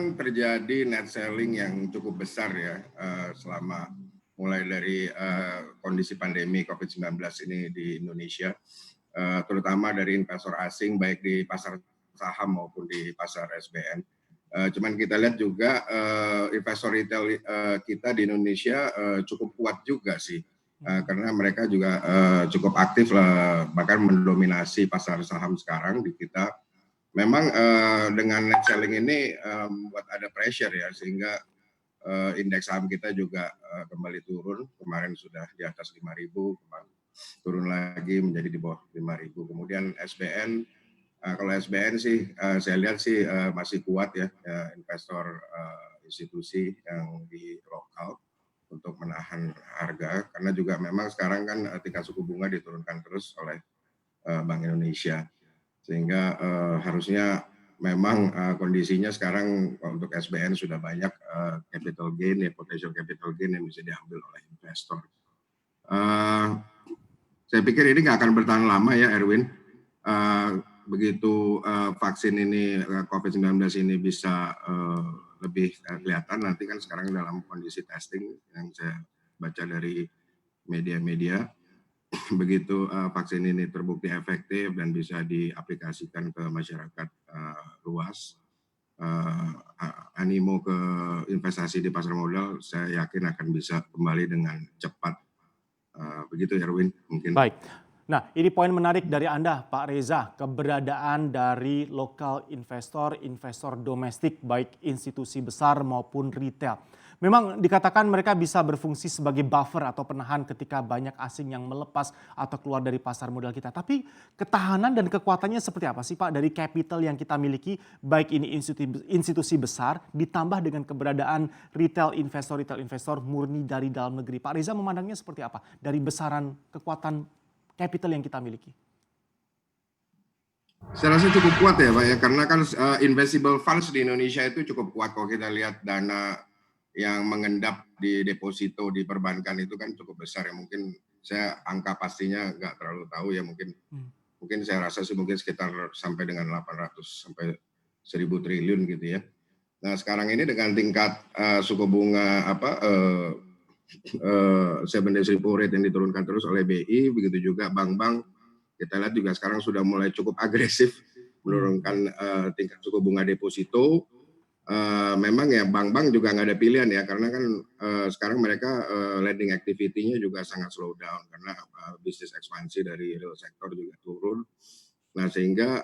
memang terjadi net selling yang cukup besar ya selama mulai dari kondisi pandemi COVID-19 ini di Indonesia, terutama dari investor asing baik di pasar saham maupun di pasar SBN. Cuman kita lihat juga investor retail kita di Indonesia cukup kuat juga sih, karena mereka juga cukup aktif lah, bahkan mendominasi pasar saham sekarang di kita. Memang dengan net selling ini membuat ada pressure ya, sehingga indeks saham kita juga kembali turun. Kemarin sudah di atas 5.000, turun lagi menjadi di bawah 5.000. Kemudian SBN, kalau SBN sih saya lihat sih masih kuat ya, investor institusi yang di lokal untuk menahan harga, karena juga memang sekarang kan tingkat suku bunga diturunkan terus oleh Bank Indonesia. Sehingga harusnya memang kondisinya sekarang untuk SBN sudah banyak capital gain ya, potential capital gain yang bisa diambil oleh investor. Saya pikir ini nggak akan bertahan lama ya, Erwin. Begitu vaksin ini COVID-19 ini bisa lebih kelihatan, nanti kan sekarang dalam kondisi testing yang saya baca dari media-media. Begitu vaksin ini terbukti efektif dan bisa diaplikasikan ke masyarakat luas, animo ke investasi di pasar modal saya yakin akan bisa kembali dengan cepat. Begitu ya, Erwin, mungkin. Baik. Nah, ini poin menarik dari Anda, Pak Reza, keberadaan dari lokal investor, investor domestik, baik institusi besar maupun retail. Memang dikatakan mereka bisa berfungsi sebagai buffer atau penahan ketika banyak asing yang melepas atau keluar dari pasar modal kita. Tapi ketahanan dan kekuatannya seperti apa sih Pak dari capital yang kita miliki, baik ini institusi besar ditambah dengan keberadaan retail investor murni dari dalam negeri. Pak Reza memandangnya seperti apa dari besaran kekuatan capital yang kita miliki? Saya rasa cukup kuat ya Pak ya, karena kan investable funds di Indonesia itu cukup kuat. Kalau kita lihat dana yang mengendap di deposito di perbankan itu kan cukup besar ya. Mungkin saya angka pastinya nggak terlalu tahu ya, mungkin saya rasa sih mungkin sekitar sampai dengan 800 sampai 1.000 triliun gitu ya. Nah sekarang ini dengan tingkat suku bunga 7 days repo rate yang diturunkan terus oleh BI, begitu juga bank-bank kita lihat juga sekarang sudah mulai cukup agresif menurunkan tingkat suku bunga deposito. Memang ya bank-bank juga nggak ada pilihan ya, karena kan sekarang mereka lending activity-nya juga sangat slow down karena bisnis ekspansi dari real sector juga turun. Nah sehingga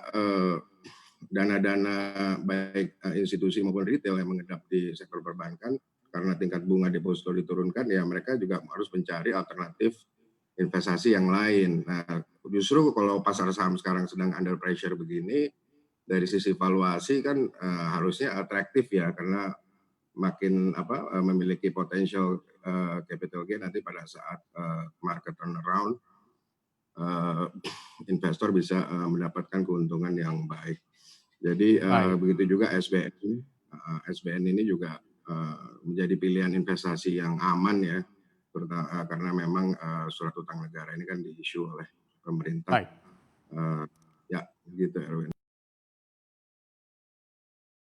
dana-dana baik institusi maupun retail yang mengendap di sektor perbankan karena tingkat bunga deposito diturunkan, ya mereka juga harus mencari alternatif investasi yang lain. Nah justru kalau pasar saham sekarang sedang under pressure begini, dari sisi valuasi kan harusnya atraktif ya, karena makin memiliki potential capital gain nanti pada saat market turnaround, investor bisa mendapatkan keuntungan yang baik. Jadi begitu juga SBN. SBN ini juga menjadi pilihan investasi yang aman ya, karena memang surat utang negara ini kan diisu oleh pemerintah. Baik. Ya, gitu Erwin.